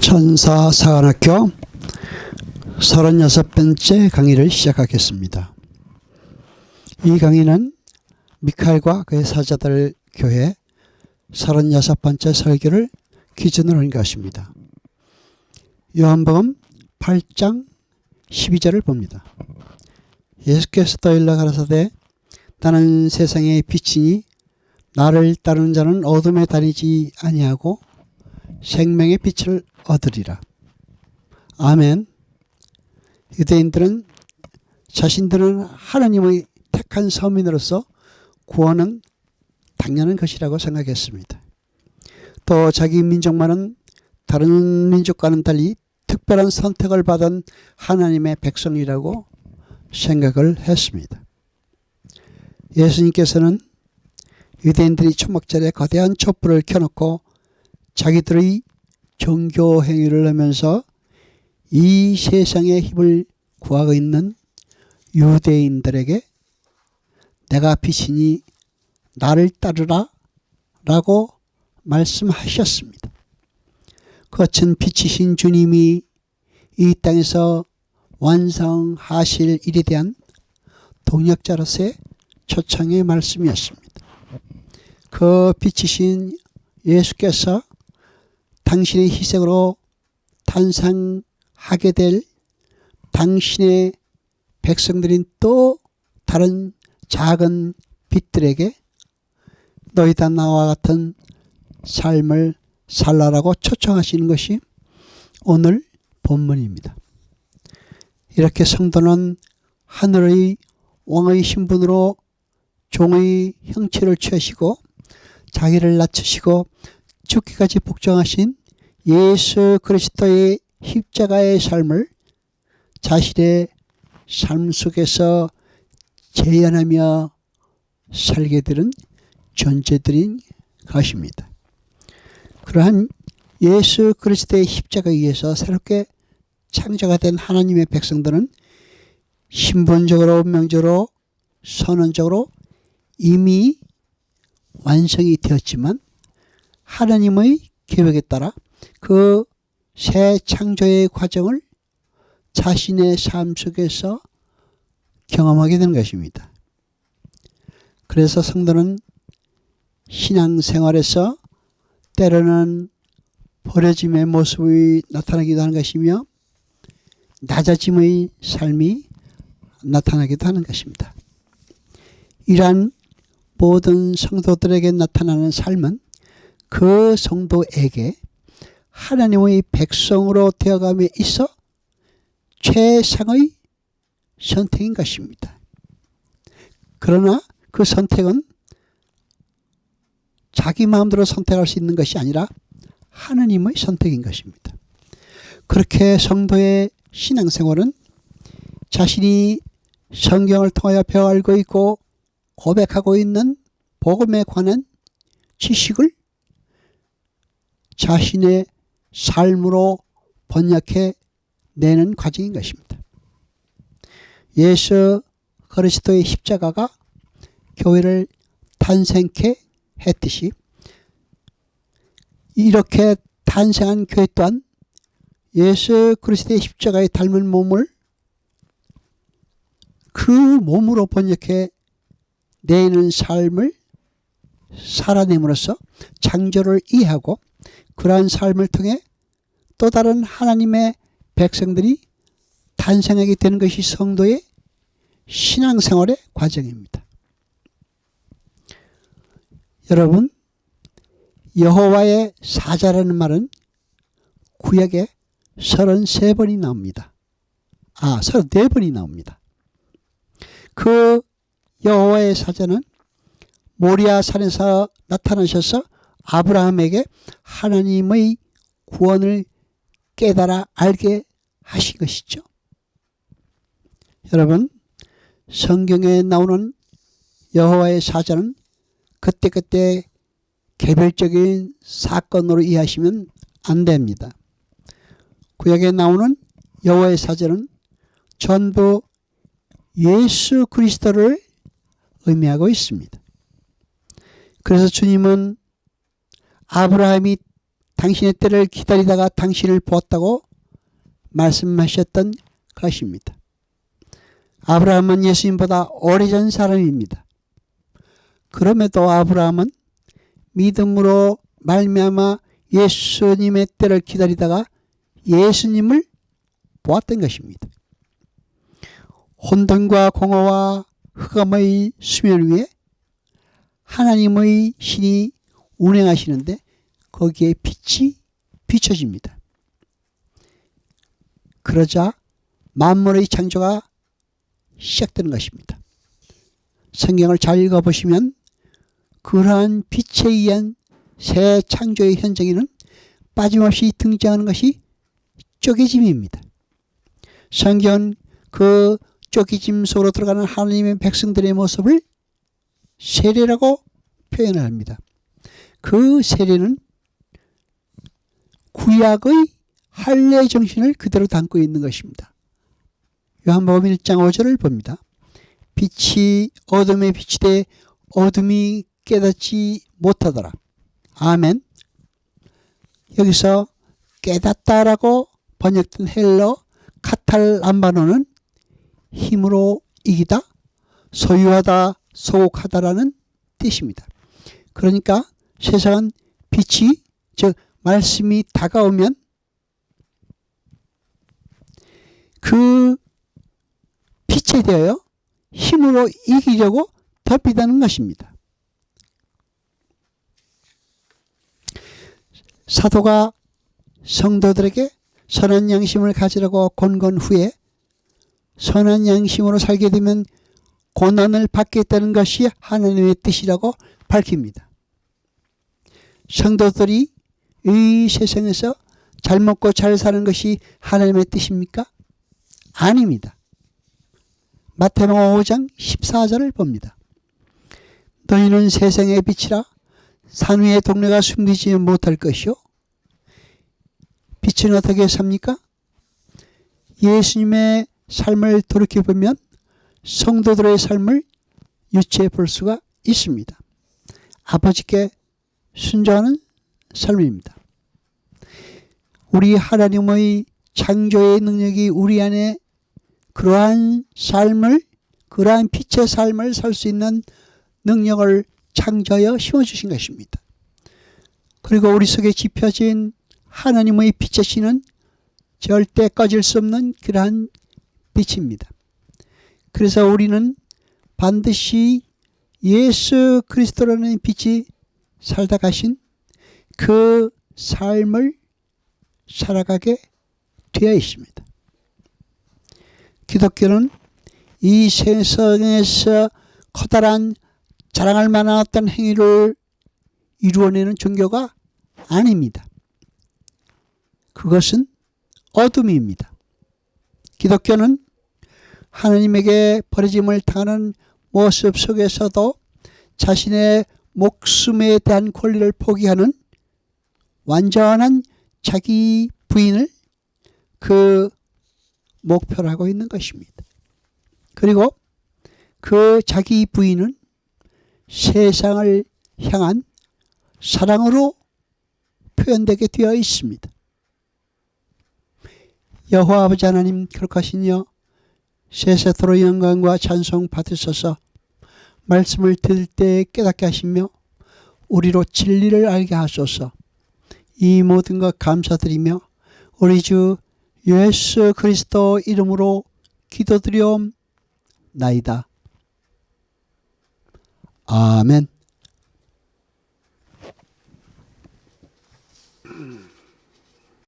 천사사관학교 36번째 강의를 시작하겠습니다. 이 강의는 미카엘과 그의 사자들 교회 36번째 설교를 기준으로 한 것입니다. 요한복음 8장 12절을 봅니다. 예수께서 또 일러 가라사대 나는 세상의 빛이니 나를 따르는 자는 어둠에 다니지 아니하고 생명의 빛을 얻으리라. 아멘. 유대인들은 자신들은 하나님의 택한 서민으로서 구원은 당연한 것이라고 생각했습니다. 또 자기 민족만은 다른 민족과는 달리 특별한 선택을 받은 하나님의 백성이라고 생각을 했습니다. 예수님께서는 유대인들이 초막절에 거대한 촛불을 켜놓고 자기들의 종교 행위를 하면서 이 세상의 힘을 구하고 있는 유대인들에게 내가 빛이니 나를 따르라 라고 말씀하셨습니다. 거친 빛이신 주님이 이 땅에서 완성하실 일에 대한 동역자로서의 초청의 말씀이었습니다. 그 빛이신 예수께서 당신의 희생으로 탄생하게 될 당신의 백성들인 또 다른 작은 빛들에게 너희다 나와 같은 삶을 살라라고 초청하시는 것이 오늘 본문입니다. 이렇게 성도는 하늘의 왕의 신분으로 종의 형체를 취하시고 자기를 낮추시고 죽기까지 복종하신 예수 그리스도의 십자가의 삶을 자신의 삶 속에서 재현하며 살게 되는 존재들인 것입니다. 그러한 예수 그리스도의 십자가에 의해서 새롭게 창조가 된 하나님의 백성들은 신분적으로, 운명적으로, 선언적으로 이미 완성이 되었지만 하나님의 계획에 따라 그 새 창조의 과정을 자신의 삶 속에서 경험하게 되는 것입니다. 그래서 성도는 신앙생활에서 때로는 버려짐의 모습이 나타나기도 하는 것이며 낮아짐의 삶이 나타나기도 하는 것입니다. 이러한 모든 성도들에게 나타나는 삶은 그 성도에게 하나님의 백성으로 되어감에 있어 최상의 선택인 것입니다. 그러나 그 선택은 자기 마음대로 선택할 수 있는 것이 아니라 하나님의 선택인 것입니다. 그렇게 성도의 신앙생활은 자신이 성경을 통하여 배워 알고 있고 고백하고 있는 복음에 관한 지식을 자신의 삶으로 번역해 내는 과정인 것입니다. 예수 그리스도의 십자가가 교회를 탄생케 했듯이 이렇게 탄생한 교회 또한 예수 그리스도의 십자가에 닮은 몸을 그 몸으로 번역해 내는 삶을 살아냄으로써 창조를 이해하고 그러한 삶을 통해 또 다른 하나님의 백성들이 탄생하게 되는 것이 성도의 신앙생활의 과정입니다. 여러분, 여호와의 사자라는 말은 구약에 33번이 나옵니다. 34번이 나옵니다. 그 여호와의 사자는 모리아 산에서 나타나셔서 아브라함에게 하나님의 구원을 깨달아 알게 하신 것이죠. 여러분, 성경에 나오는 여호와의 사자는 그때그때 개별적인 사건으로 이해하시면 안 됩니다. 구약에 나오는 여호와의 사자는 전부 예수 그리스도를 의미하고 있습니다. 그래서 주님은 아브라함이 당신의 때를 기다리다가 당신을 보았다고 말씀하셨던 것입니다. 아브라함은 예수님보다 오래전 사람입니다. 그럼에도 아브라함은 믿음으로 말미암아 예수님의 때를 기다리다가 예수님을 보았던 것입니다. 혼돈과 공허와 흑암의 수면 위에 하나님의 신이 운행하시는데 거기에 빛이 비춰집니다. 그러자 만물의 창조가 시작되는 것입니다. 성경을 잘 읽어보시면 그러한 빛에 의한 새 창조의 현장에는 빠짐없이 등장하는 것이 쪼개짐입니다. 성경은 그 쪼개짐 속으로 들어가는 하나님의 백성들의 모습을 세례라고 표현을 합니다. 그 세례는 구약의 할례 정신을 그대로 담고 있는 것입니다. 요한복음 1장 5절을 봅니다. 빛이 어둠에 비치되 어둠이 깨닫지 못하더라. 아멘. 여기서 깨닫다라고 번역된 헬러 카탈람바노는 힘으로 이기다, 소유하다, 소곡하다라는 뜻입니다. 그러니까 세상은 빛이, 즉 말씀이 다가오면 그 빛에 대하여 힘으로 이기려고 덮이다는 것입니다. 사도가 성도들에게 선한 양심을 가지라고 권고한 후에 선한 양심으로 살게 되면 고난을 받겠다는 것이 하나님의 뜻이라고 밝힙니다. 성도들이 이 세상에서 잘 먹고 잘 사는 것이 하나님의 뜻입니까? 아닙니다. 마태복음 5장 14절을 봅니다. 너희는 세상의 빛이라 산 위의 동네가 숨기지 못할 것이요. 빛은 어떻게 삽니까? 예수님의 삶을 돌이켜보면 성도들의 삶을 유추해 볼 수가 있습니다. 아버지께 순종하는 삶입니다. 우리 하나님의 창조의 능력이 우리 안에 그러한 삶을, 그러한 빛의 삶을 살 수 있는 능력을 창조하여 심어주신 것입니다. 그리고 우리 속에 지펴진 하나님의 빛의 신은 절대 꺼질 수 없는 그러한 빛입니다. 그래서 우리는 반드시 예수 그리스도라는 빛이 살다 가신 그 삶을 살아가게 되어 있습니다. 기독교는 이 세상에서 커다란 자랑할 만한 어떤 행위를 이루어내는 종교가 아닙니다. 그것은 어둠입니다. 기독교는 하나님에게 버려짐을 당하는 모습 속에서도 자신의 목숨에 대한 권리를 포기하는 완전한 자기 부인을 그 목표로 하고 있는 것입니다. 그리고 그 자기 부인은 세상을 향한 사랑으로 표현되게 되어 있습니다. 여호와 아버지 하나님 거룩하시며 세세토록 영광과 찬송 받으소서. 말씀을 들을 때 깨닫게 하시며 우리로 진리를 알게 하소서. 이 모든 것 감사드리며 우리 주 예수 그리스도 이름으로 기도드리옵나이다. 아멘.